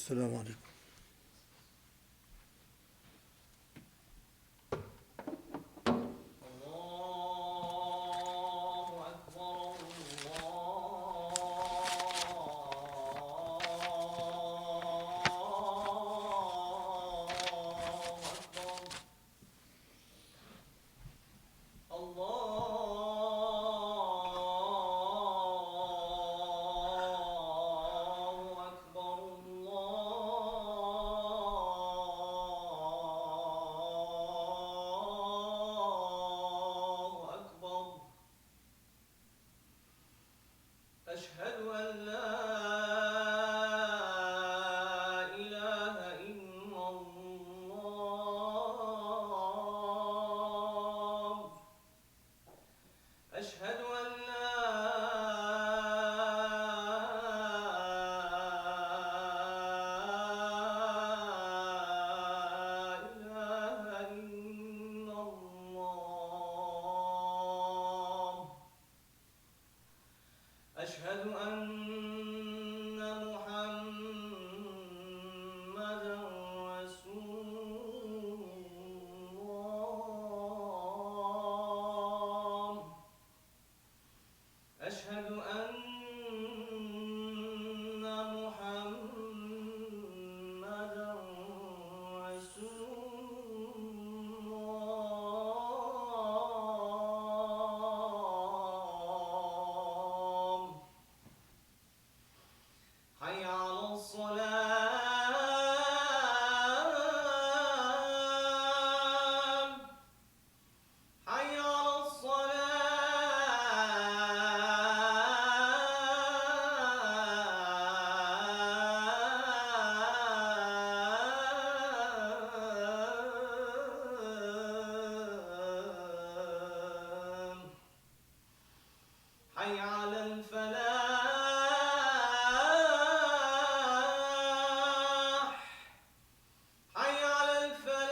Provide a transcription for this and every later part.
السلام عليكم. الله أكبر الله أكبر. أشهد أن لا إله إلا الله. أشهد أن لا إله إلا الله. أشهد أن محمدا رسول الله. أشهد أن محمدا رسول الله. حي على الصلاة. حي على الصلاة. حي على الفلاح. حي على الفلاح.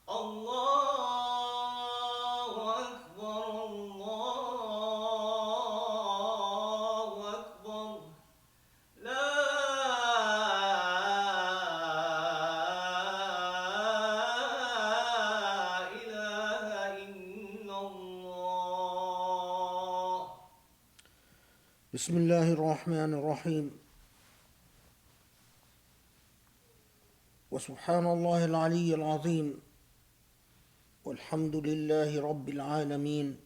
الله أكبر الله أكبر. لا إله إلا الله. بسم الله الرحمن الرحيم. وسبحان الله العلي العظيم، والحمد لله رب العالمين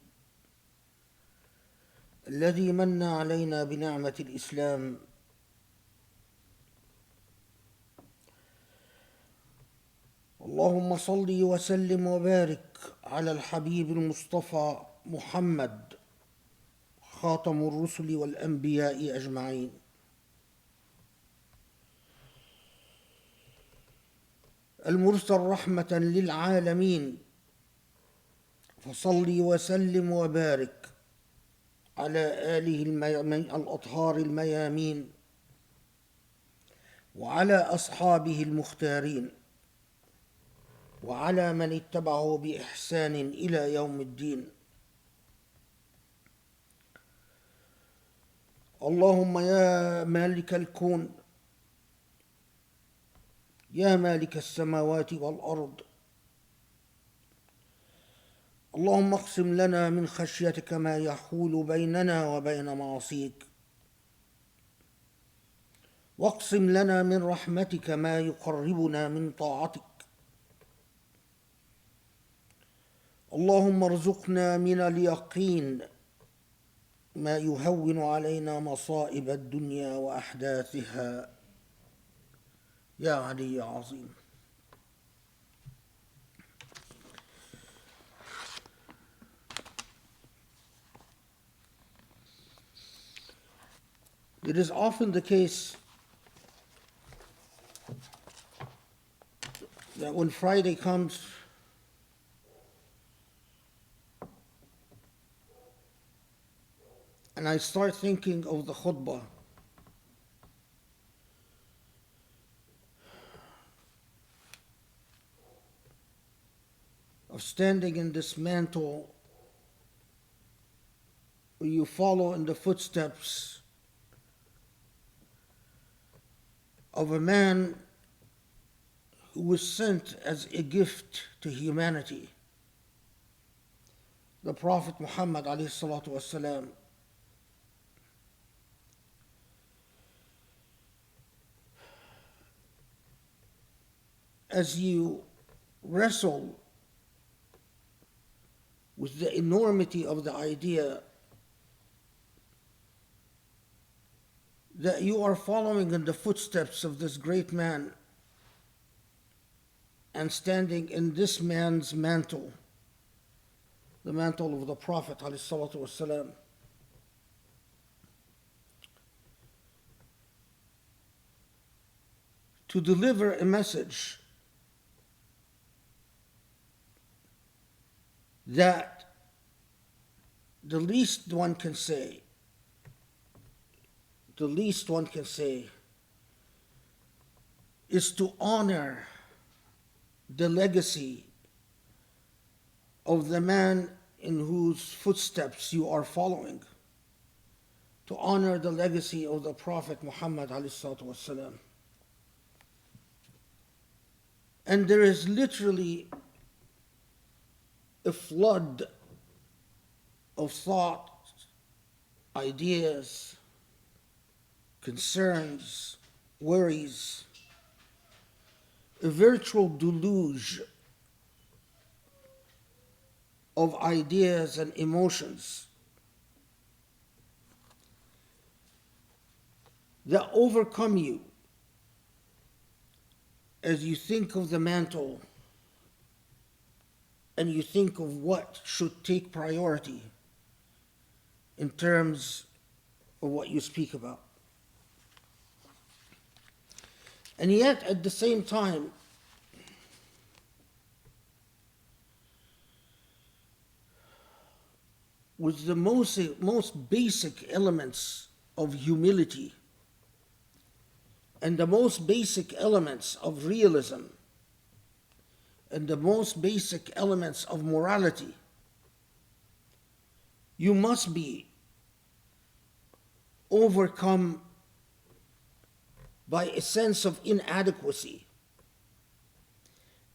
الذي من علينا بنعمة الإسلام. اللهم صل وسلم وبارك على الحبيب المصطفى محمد خاتم الرسل والأنبياء أجمعين. المرسل رحمة للعالمين، فصل وسلم وبارك على آله الأطهار الميامين، وعلى أصحابه المختارين، وعلى من اتبعه بإحسان إلى يوم الدين. اللهم يا مالك الكون، يا مالك السماوات والأرض، اللهم اقسم لنا من خشيتك ما يحول بيننا وبين معصيك، واقسم لنا من رحمتك ما يقربنا من طاعتك. اللهم ارزقنا من اليقين ما يهون علينا مصائب الدنيا وأحداثها يا علي يا عظيم. It is often the case that when Friday comes, and and I start thinking of the khutbah, of standing in this mantle where you follow in the footsteps of a man who was sent as a gift to humanity, the Prophet Muhammad alayhi salatu wasalam. As you wrestle with the enormity of the idea that you are following in the footsteps of this great man and standing in this man's mantle, the mantle of the Prophet ﷺ, to deliver a message that the least one can say is to honor the legacy of the man in whose footsteps you are following, to honor the legacy of the Prophet Muhammad ﷺ. And there is literally a flood of thoughts, ideas, concerns, worries, a virtual deluge of ideas and emotions that overcome you as you think of the mantle and you think of what should take priority in terms of what you speak about. And yet, at the same time, with the most basic elements of humility and the most basic elements of realism and the most basic elements of morality, you must be overcome by a sense of inadequacy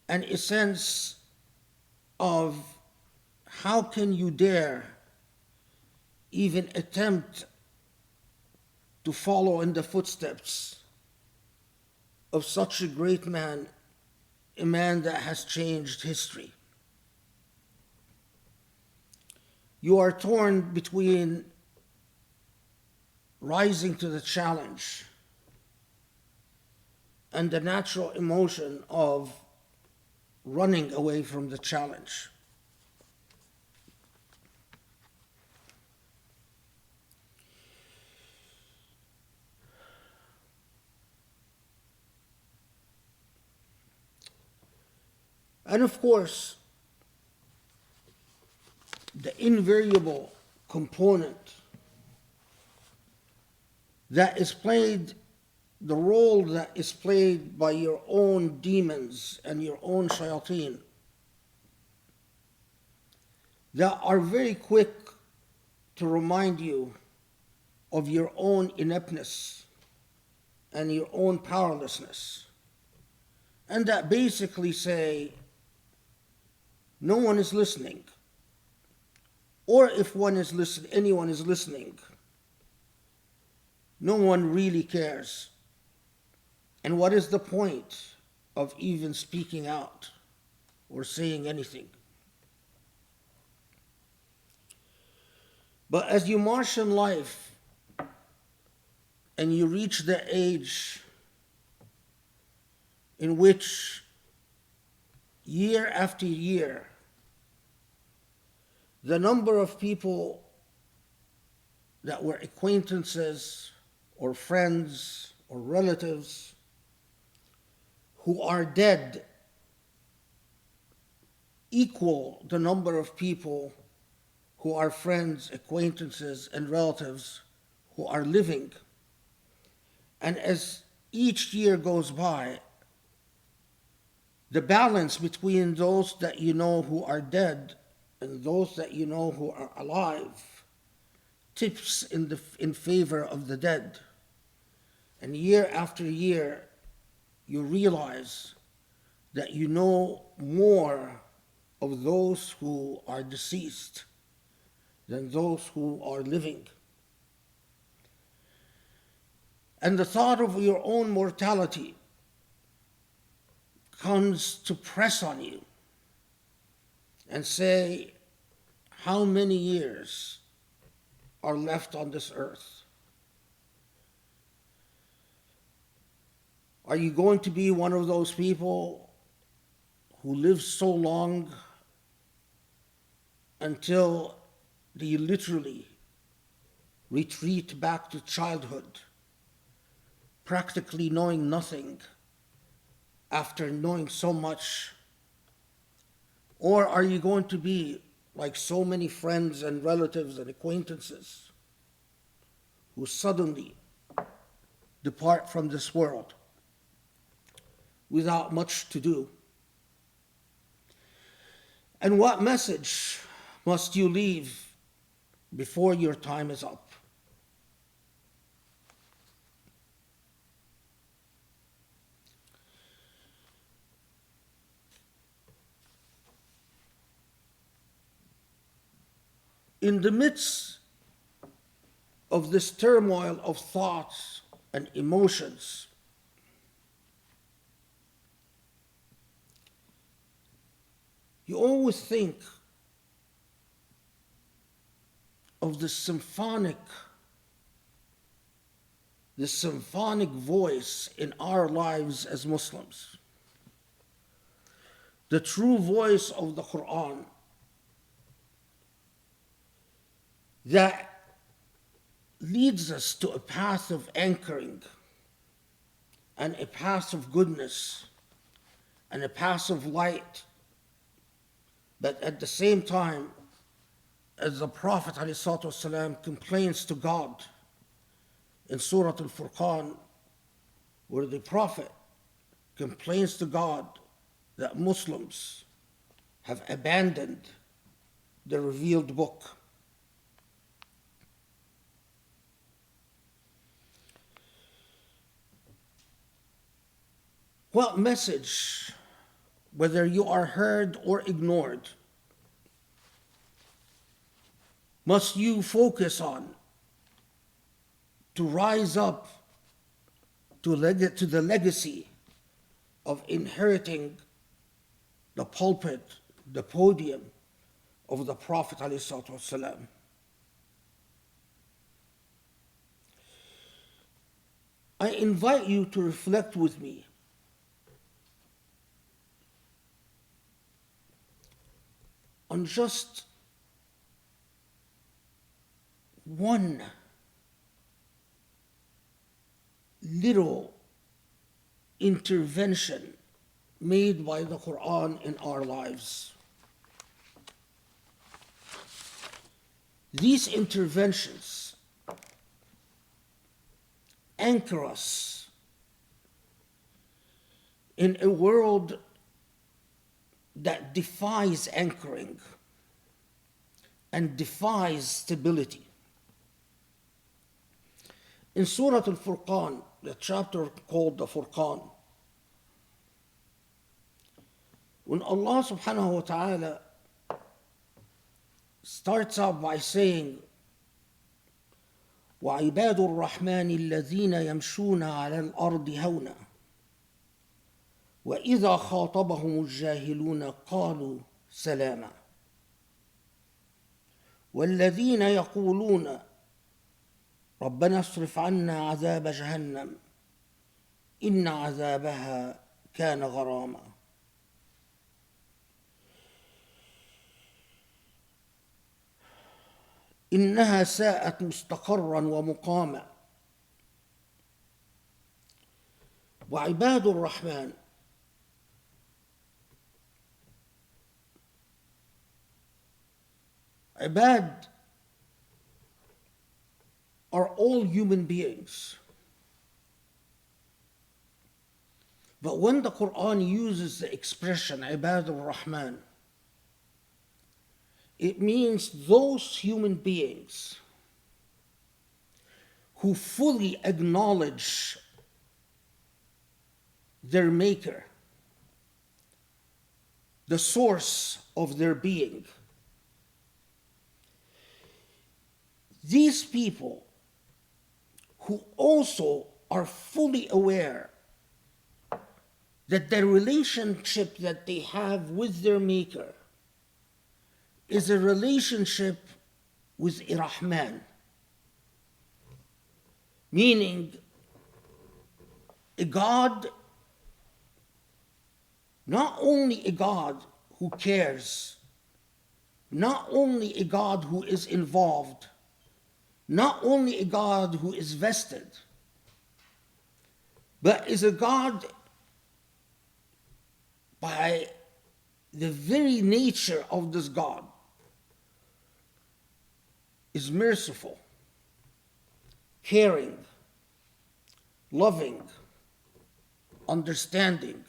and a sense of how can you dare even attempt to follow in the footsteps of such a great man, a man that has changed history. You are torn between rising to the challenge and the natural emotion of running away from the challenge. And of course, the invariable component that is played, the role that is played by your own demons and your own shayateen, that are very quick to remind you of your own ineptness and your own powerlessness, and that basically say, no one is listening. Or if anyone is listening, no one really cares. And what is the point of even speaking out or saying anything? But as you march in life and you reach the age in which year after year, the number of people that were acquaintances or friends or relatives who are dead equal the number of people who are friends, acquaintances, and relatives who are living. And as each year goes by, the balance between those that you know who are dead and those that you know who are alive tips in favor of the dead. And year after year, you realize that you know more of those who are deceased than those who are living. And the thought of your own mortality comes to press on you and say, how many years are left on this earth? Are you going to be one of those people who live so long until they literally retreat back to childhood, practically knowing nothing after knowing so much? Or are you going to be like so many friends and relatives and acquaintances who suddenly depart from this world without much to do? And what message must you leave before your time is up? In the midst of this turmoil of thoughts and emotions, you always think of the symphonic voice in our lives as Muslims, the true voice of the Quran that leads us to a path of anchoring and a path of goodness and a path of light. But at the same time, as the Prophet ﷺ complains to God in Surah Al-Furqan, where the Prophet complains to God that Muslims have abandoned the revealed book. What message, whether you are heard or ignored, must you focus on to rise up to the legacy of inheriting the pulpit, the podium of the Prophet ﷺ? I invite you to reflect with me on just one little intervention made by the Quran in our lives. These interventions anchor us in a world that defies anchoring and defies stability. In Surah Al-Furqan, the chapter called the Furqan, when Allah subhanahu wa ta'ala starts out by saying, وَعِبَادُ الرَّحْمَنِ الَّذِينَ يَمْشُونَ عَلَى الْأَرْضِ هَوْنًا وَإِذَا خَاطَبَهُمُ الجاهلون قالوا سلاما والذين يقولون ربنا اصرف عنا عذاب جهنم إن عذابها كان غراما. إنها ساءت مستقرا ومقاما. وعباد الرحمن Ibad are all human beings. But when the Quran uses the expression Ibad al-Rahman, it means those human beings who fully acknowledge their Maker, the source of their being. These people who also are fully aware that the relationship that they have with their Maker is a relationship with a Rahman, meaning a God, not only a God who cares, not only a God who is involved, not only a God who is vested, but is a God by the very nature of this God is merciful, caring, loving, understanding.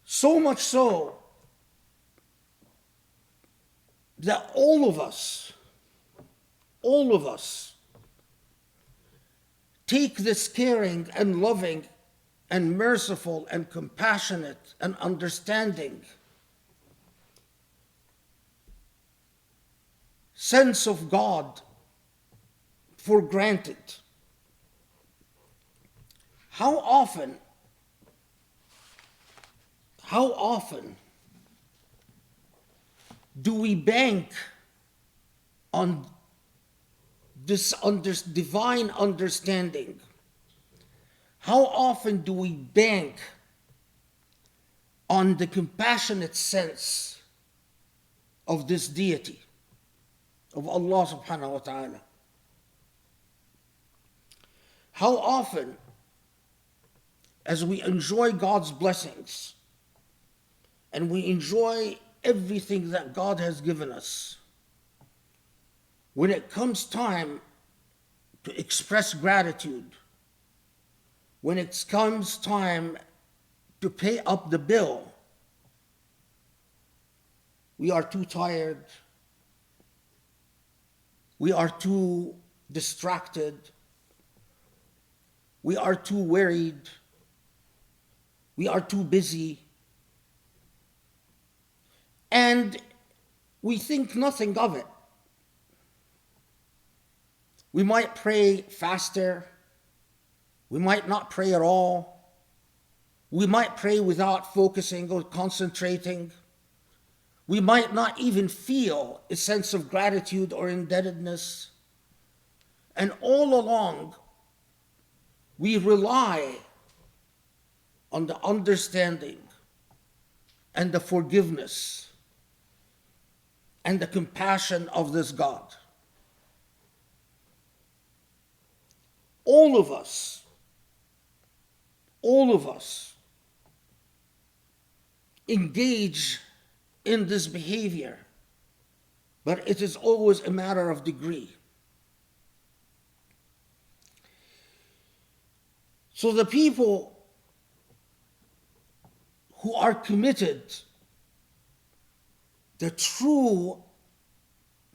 So much so that all of us take this caring and loving and merciful and compassionate and understanding sense of God for granted. How often do we bank on this divine understanding? How often do we bank on the compassionate sense of this deity, of Allah subhanahu wa ta'ala? How often, as we enjoy God's blessings and we enjoy everything that God has given us, when it comes time to express gratitude, when it comes time to pay up the bill, we are too tired, we are too distracted, we are too worried, we are too busy, and we think nothing of it. We might pray faster, we might not pray at all, we might pray without focusing or concentrating, we might not even feel a sense of gratitude or indebtedness, and all along we rely on the understanding and the forgiveness and the compassion of this God. All of us engage in this behavior, but it is always a matter of degree. So the people who are committed, the true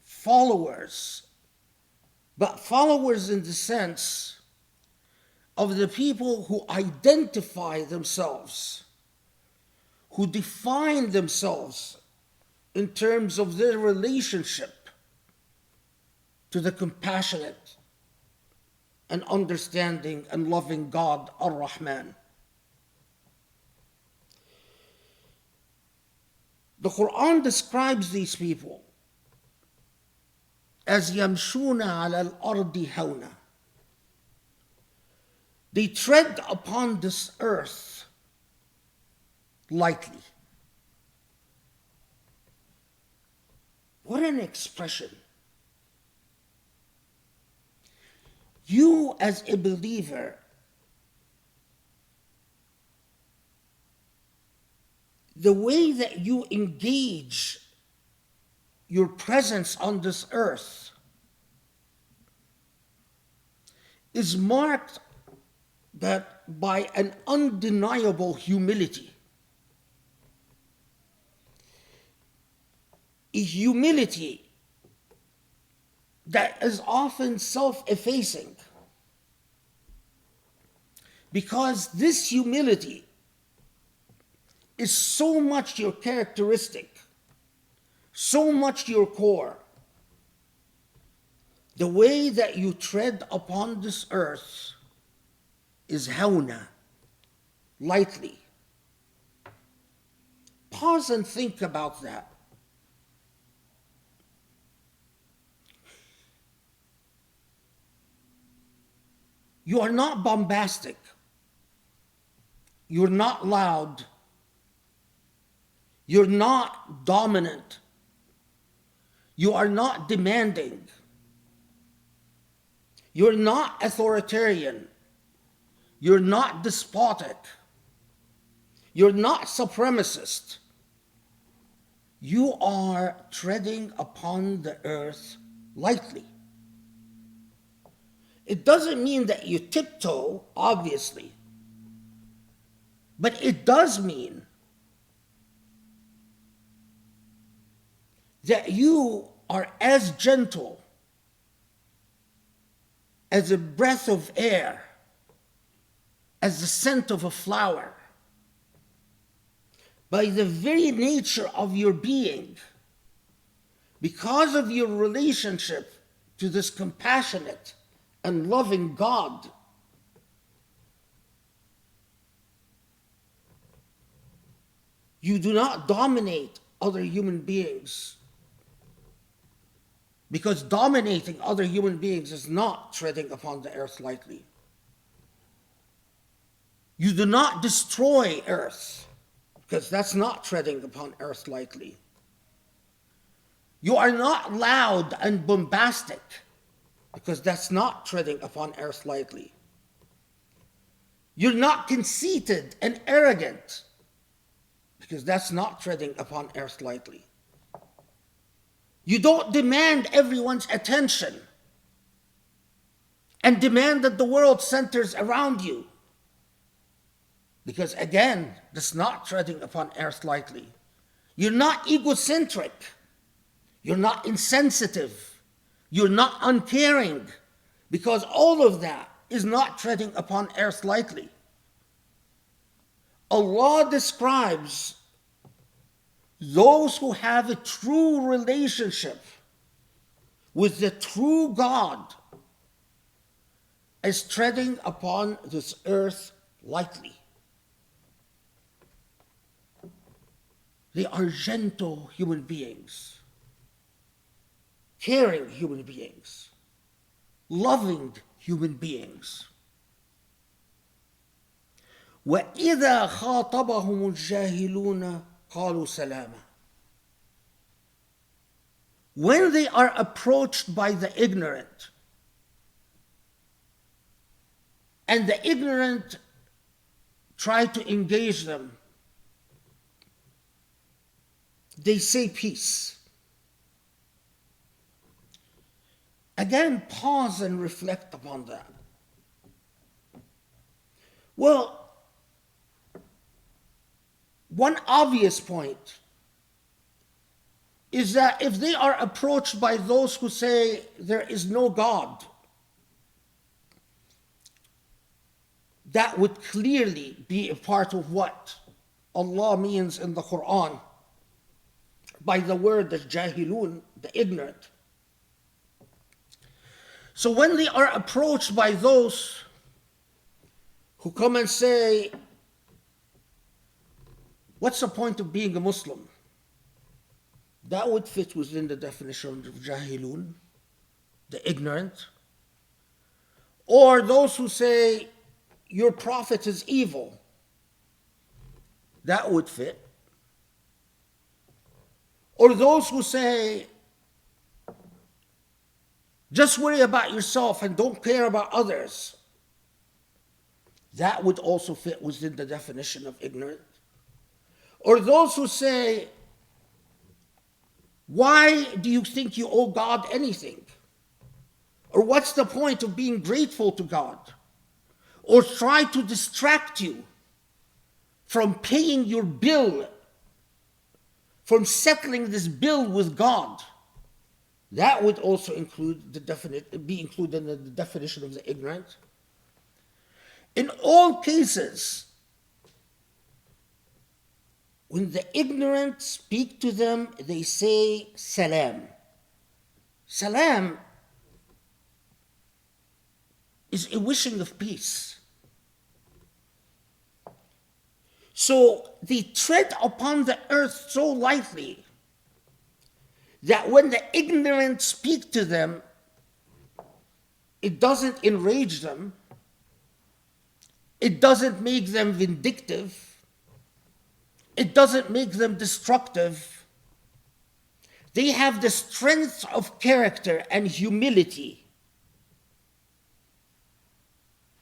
followers, but followers in the sense of the people who identify themselves, who define themselves in terms of their relationship to the compassionate and understanding and loving God, Ar-Rahman. The Quran describes these people as yamshuna ala al-ardi hawna. They tread upon this earth lightly. What an expression. You as a believer the way that you engage your presence on this earth is marked by an undeniable humility. A humility that is often self-effacing. Because this humility is so much your characteristic, so much your core. The way that you tread upon this earth is hawna, lightly. Pause and think about that. You are not bombastic. You're not loud. You're not dominant. You are not demanding. You're not authoritarian. You're not despotic. You're not supremacist. You are treading upon the earth lightly. It doesn't mean that you tiptoe, obviously, but it does mean that you are as gentle as a breath of air, as the scent of a flower. By the very nature of your being, because of your relationship to this compassionate and loving God, you do not dominate other human beings. Because dominating other human beings is not treading upon the earth lightly. You do not destroy earth, because that's not treading upon earth lightly. You are not loud and bombastic, because that's not treading upon earth lightly. You're not conceited and arrogant, because that's not treading upon earth lightly. You don't demand everyone's attention and demand that the world centers around you, because again, that's not treading upon earth lightly. You're not egocentric. You're not insensitive. You're not uncaring, because all of that is not treading upon earth lightly. Allah describes those who have a true relationship with the true God as treading upon this earth lightly. They are gentle human beings, caring human beings, loving human beings. وَإِذَا خَاطَبَهُمُ الْجَاهِلُونَ قَالُوا سَلَامًا. When they are approached by the ignorant, and the ignorant try to engage them, they say peace. Again, pause and reflect upon that. Well, one obvious point is that if they are approached by those who say there is no God, that would clearly be a part of what Allah means in the Quran by the word the jahilun, the ignorant. So when they are approached by those who come and say, what's the point of being a Muslim? That would fit within the definition of jahilun, the ignorant. Or those who say, your prophet is evil. That would fit. Or those who say, just worry about yourself and don't care about others. That would also fit within the definition of ignorant. Or those who say, why do you think you owe God anything? Or what's the point of being grateful to God? Or try to distract you from paying your bill, from settling this bill with God. That would also be included in the definition of the ignorant. In all cases, when the ignorant speak to them, they say salam. Salam is a wishing of peace. So they tread upon the earth so lightly that when the ignorant speak to them, it doesn't enrage them, it doesn't make them vindictive, it doesn't make them destructive. They have the strength of character and humility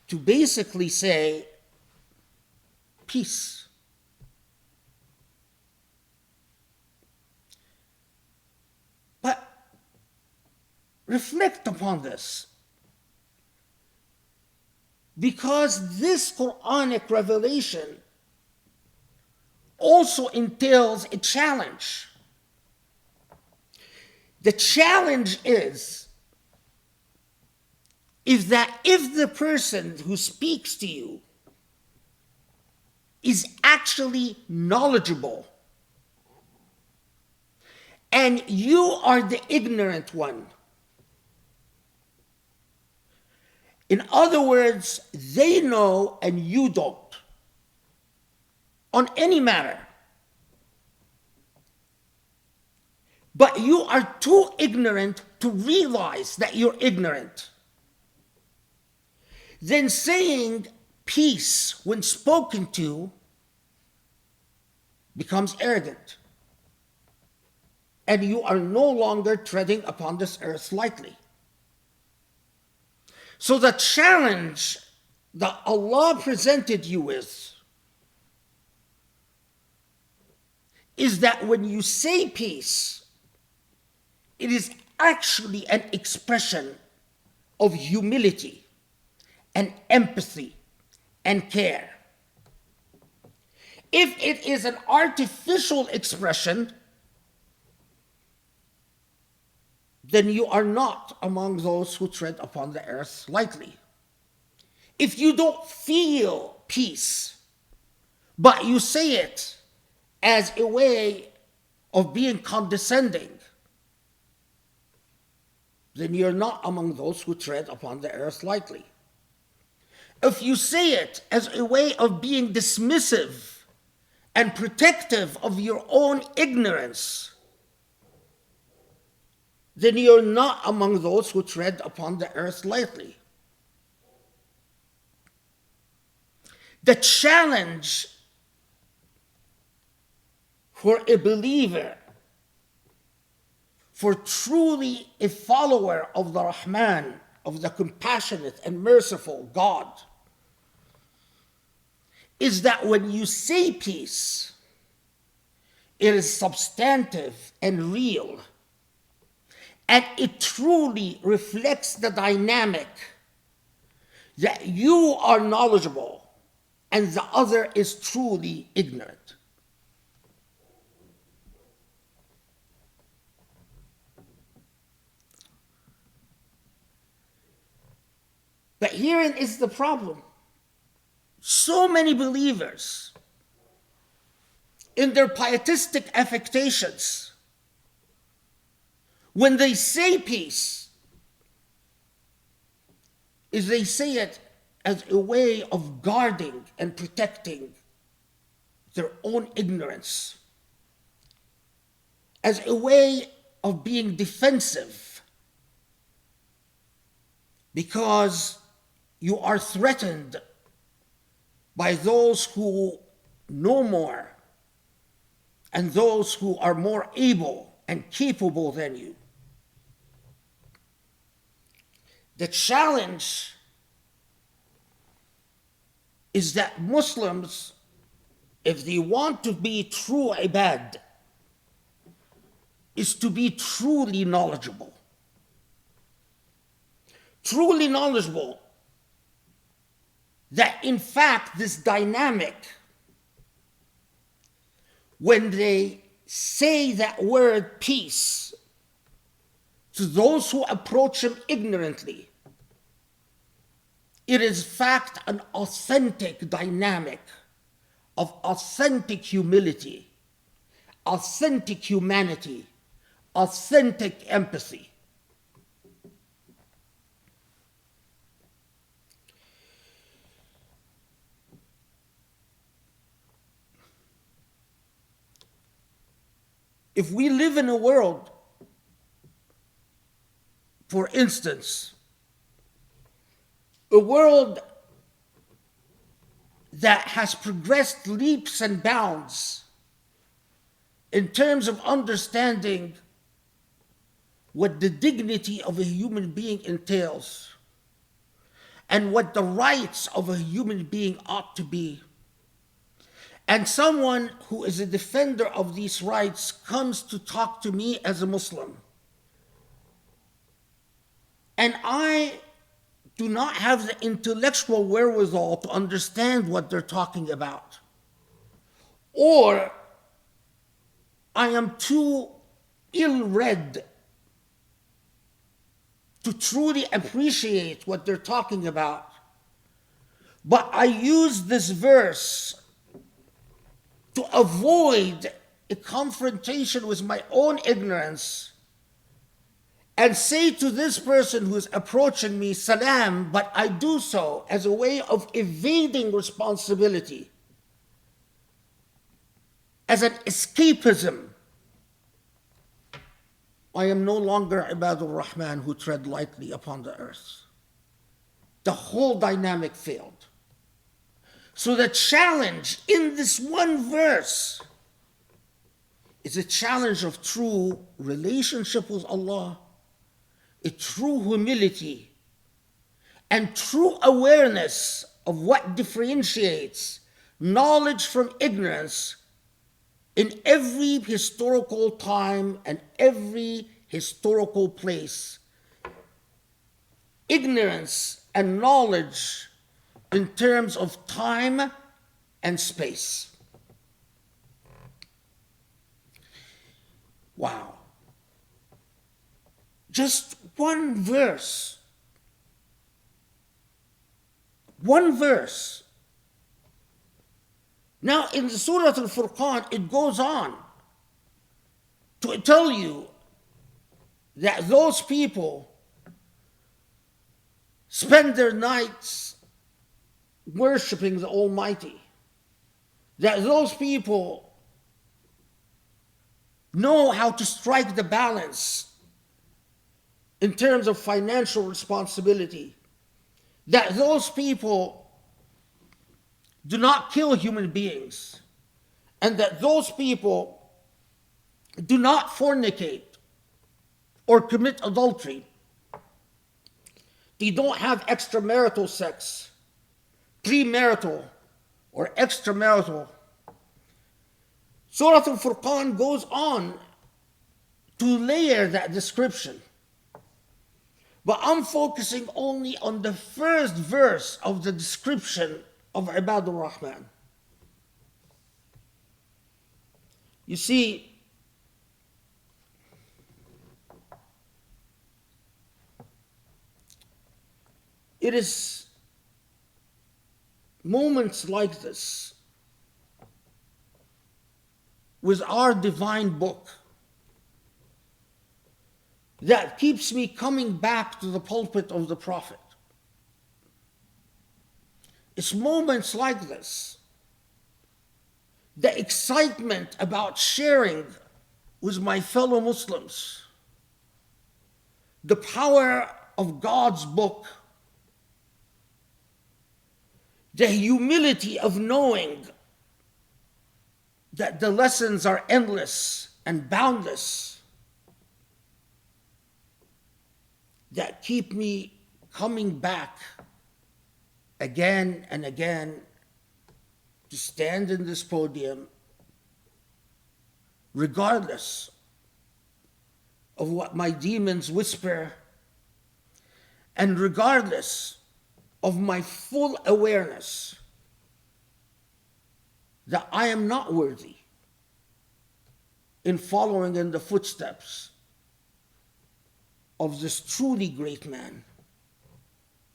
to basically say, peace. But reflect upon this. Because this Quranic revelation also entails a challenge. The challenge is that if the person who speaks to you is actually knowledgeable and you are the ignorant one, in other words, they know and you don't, on any matter, but you are too ignorant to realize that you're ignorant, then saying peace when spoken to becomes arrogant. And you are no longer treading upon this earth lightly. So the challenge that Allah presented you with is that when you say peace, it is actually an expression of humility and empathy and care. If it is an artificial expression, then you are not among those who tread upon the earth lightly. If you don't feel peace, but you say it as a way of being condescending, then you're not among those who tread upon the earth lightly. If you say it as a way of being dismissive and protective of your own ignorance, then you're not among those who tread upon the earth lightly. The challenge for a believer, for truly a follower of the Rahman, of the compassionate and merciful God, is that when you say peace, it is substantive and real, and it truly reflects the dynamic that you are knowledgeable and the other is truly ignorant. But herein is the problem. So many believers, in their pietistic affectations, when they say peace, is they say it as a way of guarding and protecting their own ignorance, as a way of being defensive, because you are threatened by those who know more and those who are more able and capable than you. The challenge is that Muslims if they want to be true ibad, is to be truly knowledgeable. Truly knowledgeable that in fact this dynamic, when they say that word peace to those who approach him ignorantly, it is in fact an authentic dynamic of authentic humility, authentic humanity, authentic empathy. If we live in a world, for instance, a world that has progressed leaps and bounds in terms of understanding what the dignity of a human being entails and what the rights of a human being ought to be. And someone who is a defender of these rights comes to talk to me as a Muslim. And I do not have the intellectual wherewithal to understand what they're talking about. Or I am too ill-read to truly appreciate what they're talking about. But I use this verse to avoid a confrontation with my own ignorance and say to this person who is approaching me, salam, but I do so as a way of evading responsibility, as an escapism. I am no longer Ibadur Rahman who tread lightly upon the earth. The whole dynamic failed. So the challenge in this one verse is a challenge of true relationship with Allah, a true humility, and true awareness of what differentiates knowledge from ignorance in every historical time and every historical place. Ignorance and knowledge in terms of time and space. Wow. Just one verse. One verse. Now in the Surah Al-Furqan, it goes on to tell you that those people spend their nights worshiping the Almighty, that those people know how to strike the balance in terms of financial responsibility, that those people do not kill human beings, and that those people do not fornicate or commit adultery. They don't have extramarital sex, premarital or extramarital. Surah Al-Furqan goes on to layer that description. But I'm focusing only on the first verse of the description of Ibadur Rahman. You see, it is moments like this with our divine book that keeps me coming back to the pulpit of the Prophet. It's moments like this, the excitement about sharing with my fellow Muslims the power of God's book, the humility of knowing that the lessons are endless and boundless, that keep me coming back again and again to stand in this podium, regardless of what my demons whisper, and regardless of my full awareness that I am not worthy in following in the footsteps of this truly great man,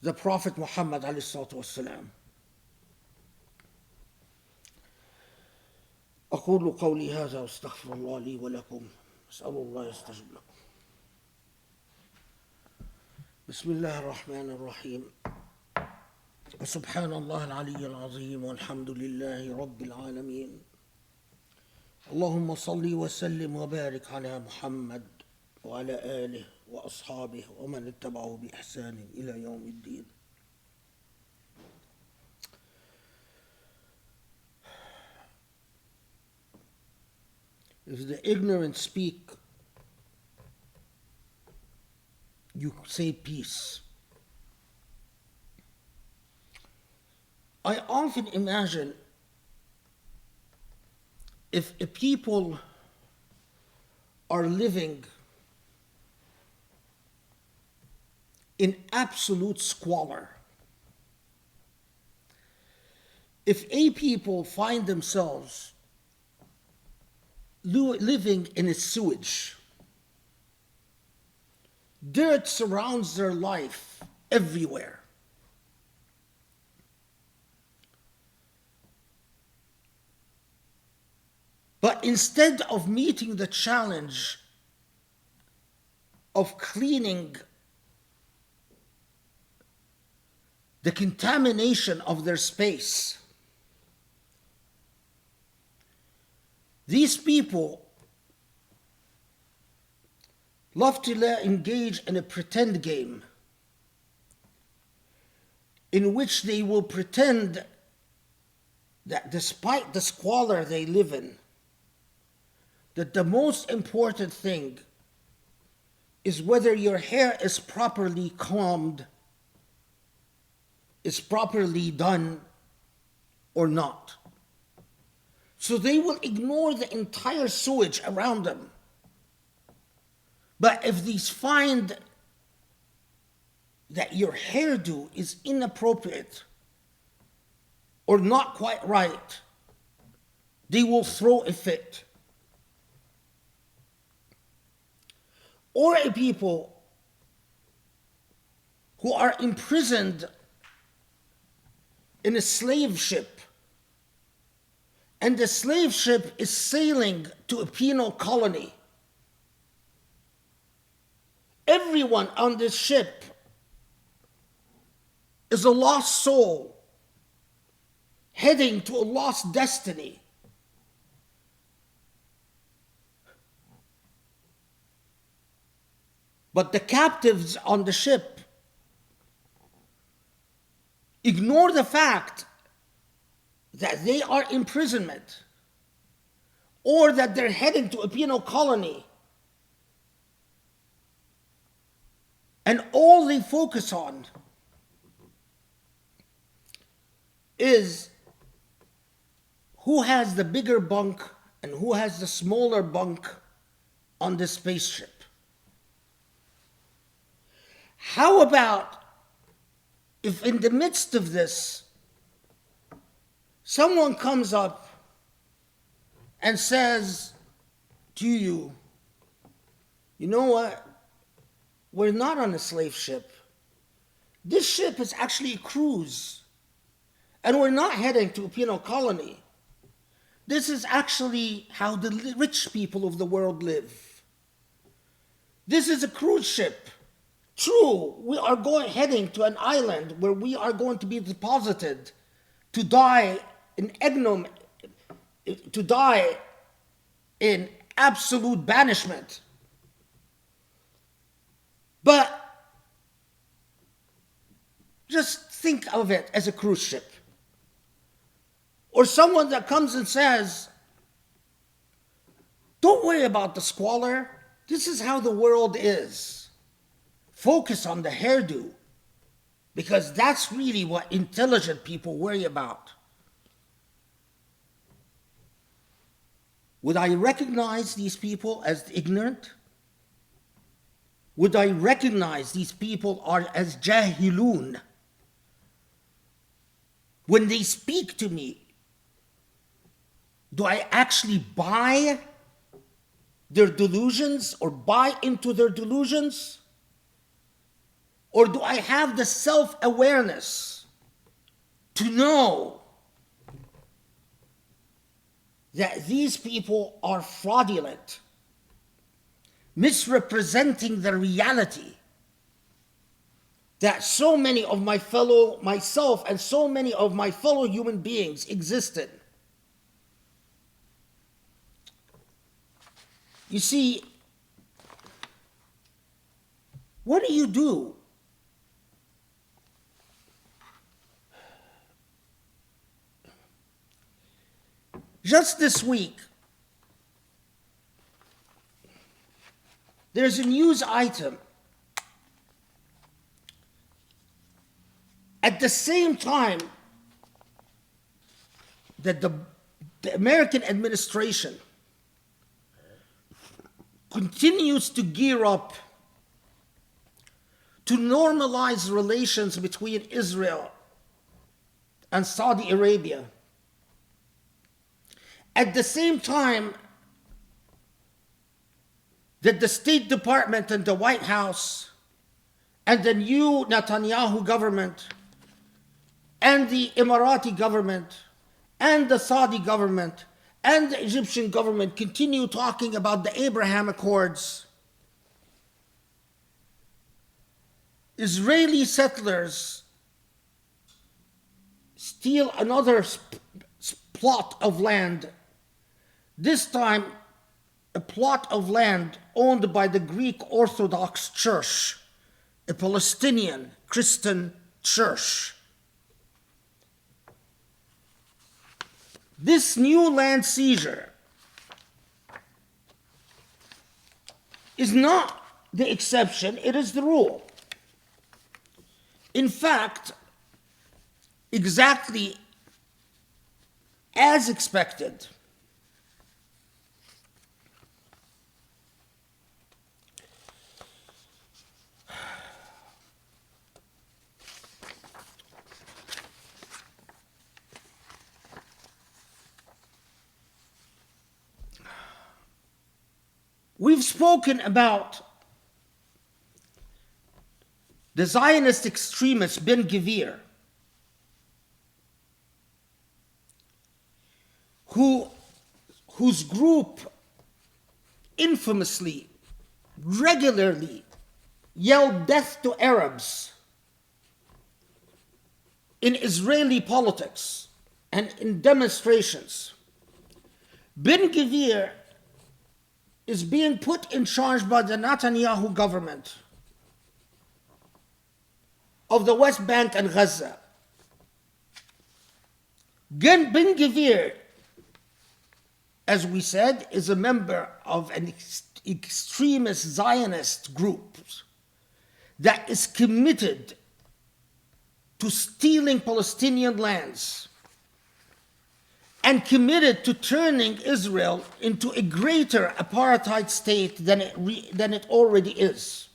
the Prophet Muhammad alayhi salatu wassalam. أقول قولي هذا واستغفر الله لي ولكم أسأل الله يستجب لكم. بسم الله الرحمن الرحيم وسبحان الله العلي العظيم والحمد لله رب العالمين. اللهم صل وسلم وبارك على محمد وعلى آله وأصحابه ومن اتبعه بإحسان إلى يوم الدين. If the ignorant speak, you say peace. I often imagine if a people are living in absolute squalor, if a people find themselves living in a sewage, dirt surrounds their life everywhere, but instead of meeting the challenge of cleaning the contamination of their space, these people love to engage in a pretend game in which they will pretend that despite the squalor they live in, that the most important thing is whether your hair is properly combed, is properly done or not. So they will ignore the entire sewage around them. But if these find that your hairdo is inappropriate or not quite right, they will throw a fit. Or a people who are imprisoned in a slave ship, and the slave ship is sailing to a penal colony. Everyone on this ship is a lost soul heading to a lost destiny. But the captives on the ship ignore the fact that they are in imprisonment or that they're heading to a penal colony. And all they focus on is who has the bigger bunk and who has the smaller bunk on the spaceship. How about if in the midst of this, someone comes up and says to you, you know what? We're not on a slave ship. This ship is actually a cruise. And we're not heading to a penal colony. This is actually how the rich people of the world live. This is a cruise ship. True, we are heading to an island where we are going to be deposited to die in absolute banishment. But just think of it as a cruise ship. Or someone that comes and says, don't worry about the squalor. This is how the world is. Focus on the hairdo, because that's really what intelligent people worry about. Would I recognize these people as ignorant? Would I recognize these people are as jahilun? When they speak to me, do I actually buy their delusions or buy into their delusions? Or do I have the self-awareness to know that these people are fraudulent, misrepresenting the reality that so many of myself and so many of my fellow human beings existed? You see, what do you do? Just this week, there's a news item. At the same time that the American administration continues to gear up to normalize relations between Israel and Saudi Arabia, at the same time that the State Department and the White House and the new Netanyahu government and the Emirati government and the Saudi government and the Egyptian government continue talking about the Abraham Accords, Israeli settlers steal another plot of land, this time a plot of land owned by the Greek Orthodox Church, a Palestinian Christian church. This new land seizure is not the exception, it is the rule. In fact, exactly as expected, we've spoken about the Zionist extremist Ben Gvir, whose group infamously, regularly yelled death to Arabs in Israeli politics and in demonstrations. Ben Gvir is being put in charge by the Netanyahu government of the West Bank and Gaza. Ben Gvir, as we said, is a member of an extremist Zionist group that is committed to stealing Palestinian lands and committed to turning Israel into a greater apartheid state than it already is.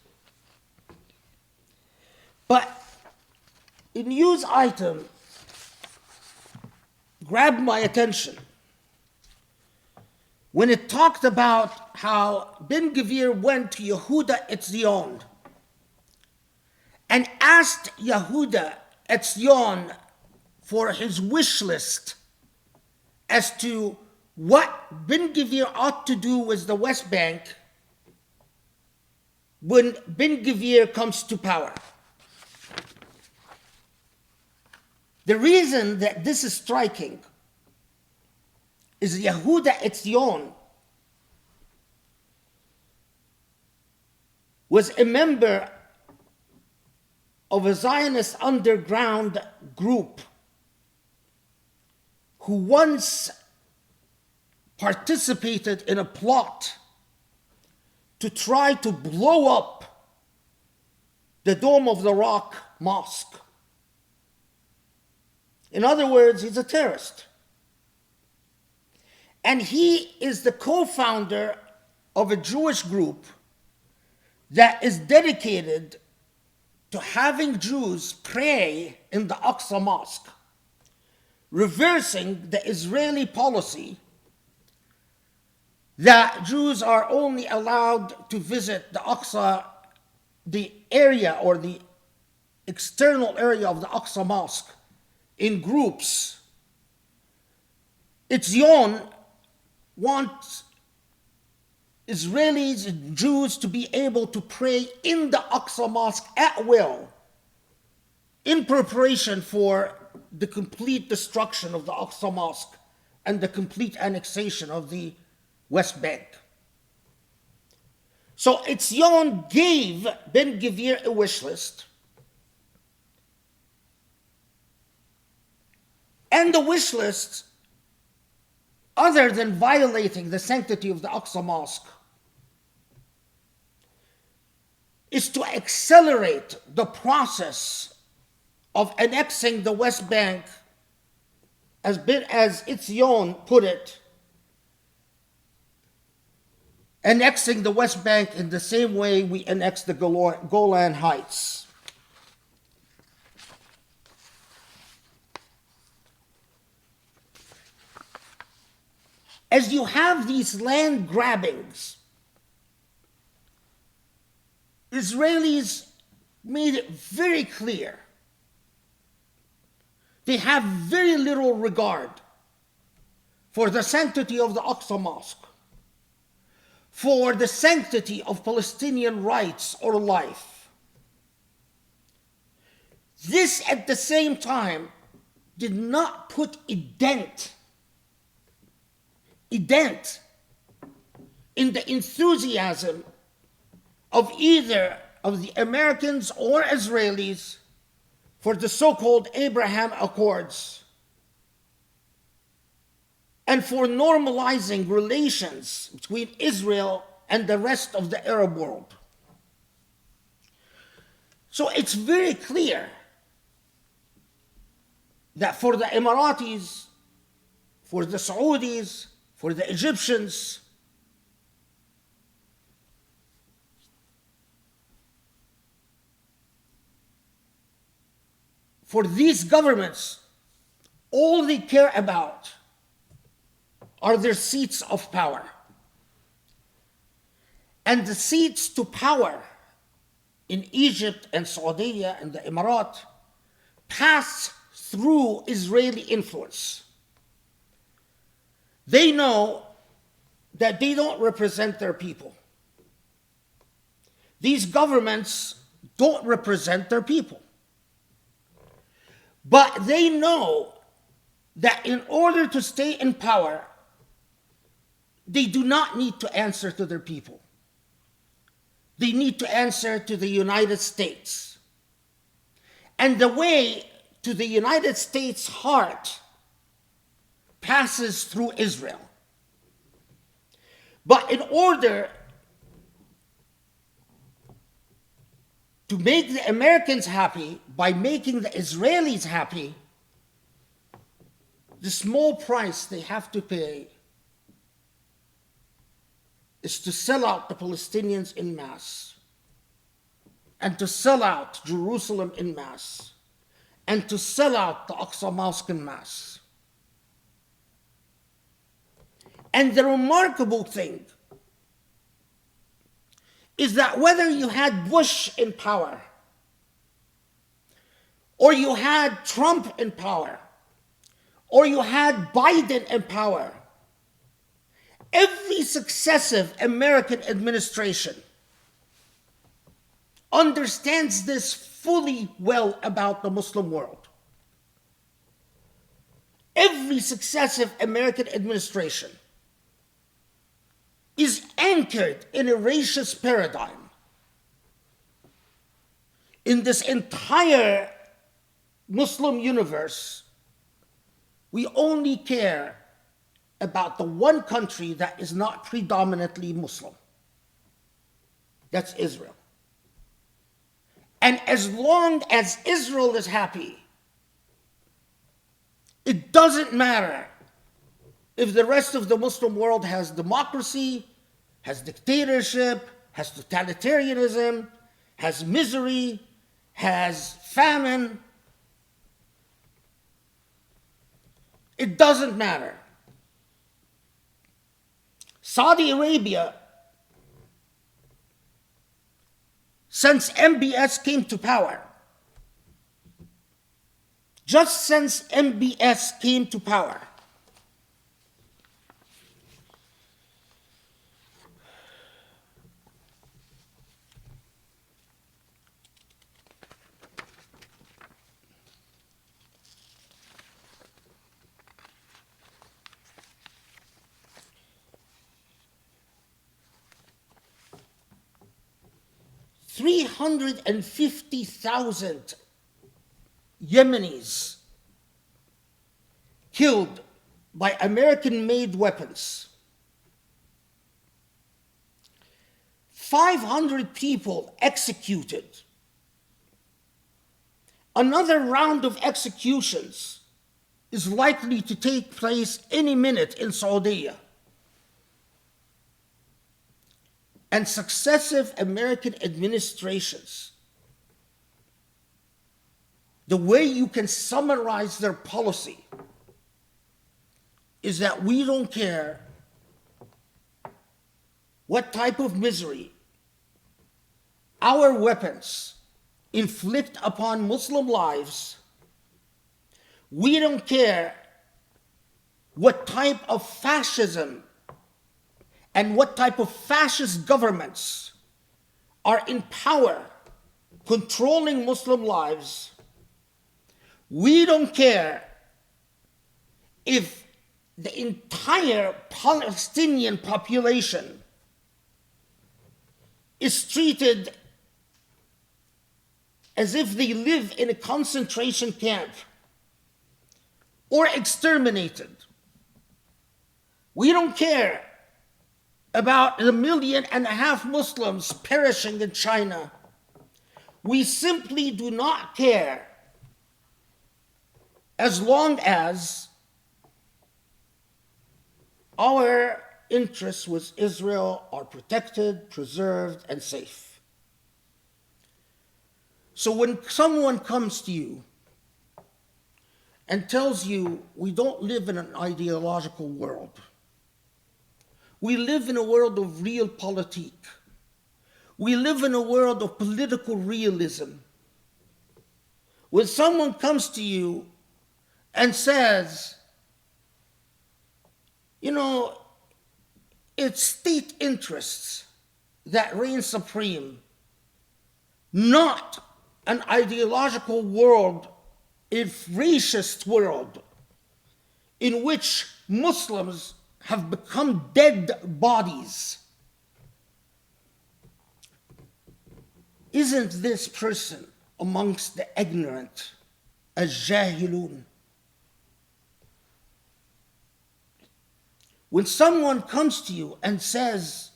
But a news item grabbed my attention when it talked about how Ben Gvir went to Yehuda Etzion and asked Yehuda Etzion for his wish list as to what Ben Gvir ought to do with the West Bank when Ben Gvir comes to power. The reason that this is striking is Yehuda Etzion was a member of a Zionist underground group who once participated in a plot to try to blow up the Dome of the Rock mosque. In other words, he's a terrorist. And he is the co-founder of a Jewish group that is dedicated to having Jews pray in the Aqsa Mosque, reversing the Israeli policy that Jews are only allowed to visit the Aqsa, the area or the external area of the Aqsa Mosque, in groups. Etzion wants Israelis and Jews to be able to pray in the Aqsa Mosque at will, in preparation for the complete destruction of the Aqsa Mosque and the complete annexation of the West Bank. So Etzion gave Ben Gvir a wish list, and the wish list, other than violating the sanctity of the Aqsa Mosque, is to accelerate the process of annexing the West Bank, as Etzion put it, annexing the West Bank in the same way we annexed the Golan Heights. As you have these land grabbings, Israelis made it very clear they have very little regard for the sanctity of the Aqsa Mosque, for the sanctity of Palestinian rights or life. This, at the same time, did not put a dent in the enthusiasm of either of the Americans or Israelis for the so-called Abraham Accords and for normalizing relations between Israel and the rest of the Arab world. So it's very clear that for the Emiratis, for the Saudis, for the Egyptians, for these governments, all they care about are their seats of power. And the seats to power in Egypt and Saudi and the Emirat pass through Israeli influence. They know that they don't represent their people. These governments don't represent their people. But they know that in order to stay in power, they do not need to answer to their people. They need to answer to the United States. And the way to the United States' heart passes through Israel. But in order to make the Americans happy by making the Israelis happy, the small price they have to pay is to sell out the Palestinians en masse, and to sell out Jerusalem en masse, and to sell out the Aqsa Mosque en masse. And the remarkable thing is that whether you had Bush in power, or you had Trump in power, or you had Biden in power, every successive American administration understands this fully well about the Muslim world. Every successive American administration is anchored in a racist paradigm. In this entire Muslim universe, we only care about the one country that is not predominantly Muslim. That's Israel. And as long as Israel is happy, it doesn't matter if the rest of the Muslim world has democracy, has dictatorship, has totalitarianism, has misery, has famine, it doesn't matter. Saudi Arabia, since MBS came to power, just since MBS came to power, $350,000 Yemenis killed by American-made weapons. 500 people executed. Another round of executions is likely to take place any minute in Saudi. And successive American administrations, the way you can summarize their policy is that we don't care what type of misery our weapons inflict upon Muslim lives. We don't care what type of fascism and what type of fascist governments are in power, controlling Muslim lives. We don't care if the entire Palestinian population is treated as if they live in a concentration camp or exterminated. We don't care about 1.5 million Muslims perishing in China. We simply do not care as long as our interests with Israel are protected, preserved, and safe. So when someone comes to you and tells you we don't live in an ideological world, we live in a world of realpolitik. We live in a world of political realism. When someone comes to you and says, it's state interests that reign supreme, not an ideological world, a racist world in which Muslims have become dead bodies. Isn't this person amongst the ignorant, al-jahilun? When someone comes to you and says,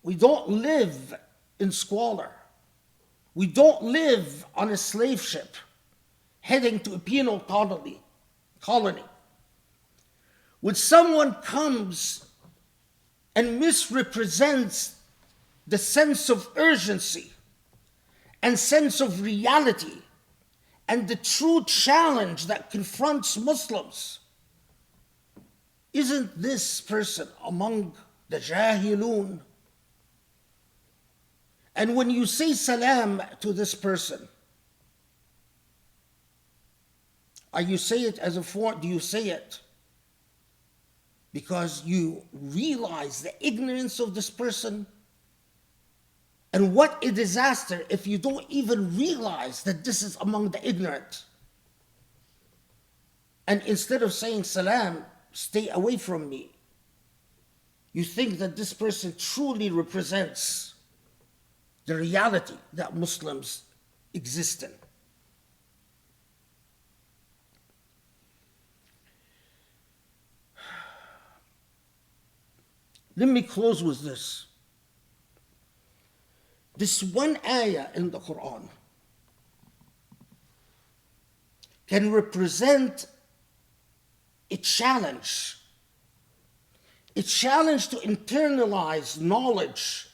we don't live in squalor, we don't live on a slave ship heading to a penal colony, when someone comes and misrepresents the sense of urgency and sense of reality and the true challenge that confronts Muslims, isn't this person among the jahilun? And when you say salam to this person, do you say it because you realize the ignorance of this person? And what a disaster if you don't even realize that this is among the ignorant. And instead of saying salam, stay away from me, you think that this person truly represents the reality that Muslims exist in. Let me close with this. This one ayah in the Quran can represent a challenge a challenge to internalize knowledge,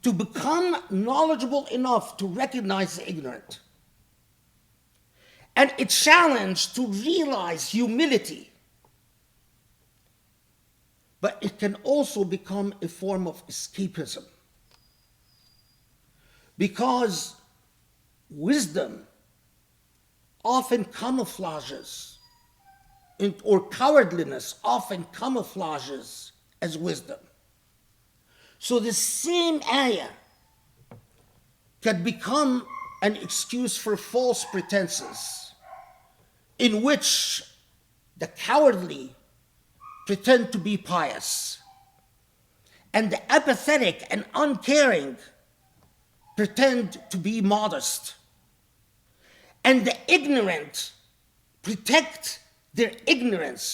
to become knowledgeable enough to recognize the ignorant, and a challenge to realize humility. But it can also become a form of escapism, because wisdom often camouflages, or cowardliness often camouflages as wisdom. So the same ayah can become an excuse for false pretenses, in which the cowardly pretend to be pious, and the apathetic and uncaring pretend to be modest, and the ignorant protect their ignorance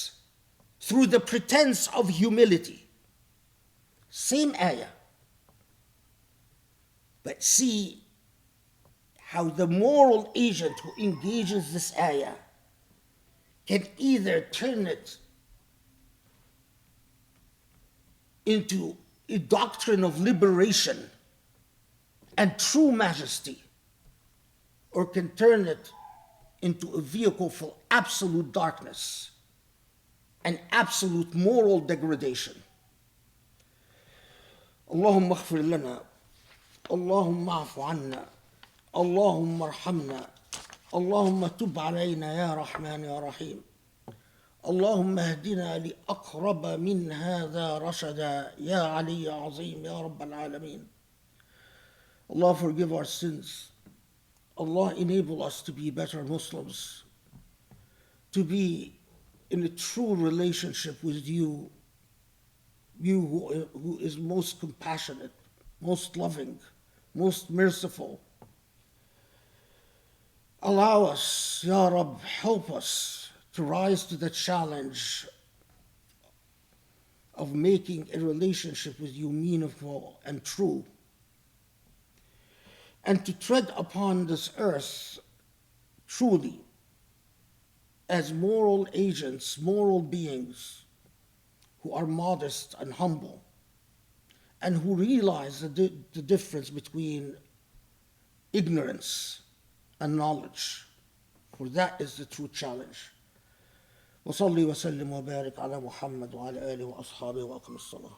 through the pretense of humility. Same ayah. But see how the moral agent who engages this ayah can either turn it into a doctrine of liberation and true majesty, or can turn it into a vehicle for absolute darkness and absolute moral degradation. اللهم اغفر لنا، اللهم اعف عنا، اللهم ارحمنا، اللهم تب علينا يا رحمن يا رحيم، اللهم اهدنا لأقرب من هذا رشدا يا علي يا عظيم يا رب العالمين. Allah forgive our sins. Allah enable us to be better Muslims, to be in a true relationship with you, you who is most compassionate, most loving, most merciful. Allow us, Ya Rab, help us to rise to the challenge of making a relationship with you meaningful and true, and to tread upon this earth truly as moral agents, moral beings who are modest and humble, and who realize the difference between ignorance and knowledge, for that is the true challenge. وصلي وسلم وبارك على محمد وعلى آله وأصحابه وأقم الصلاة.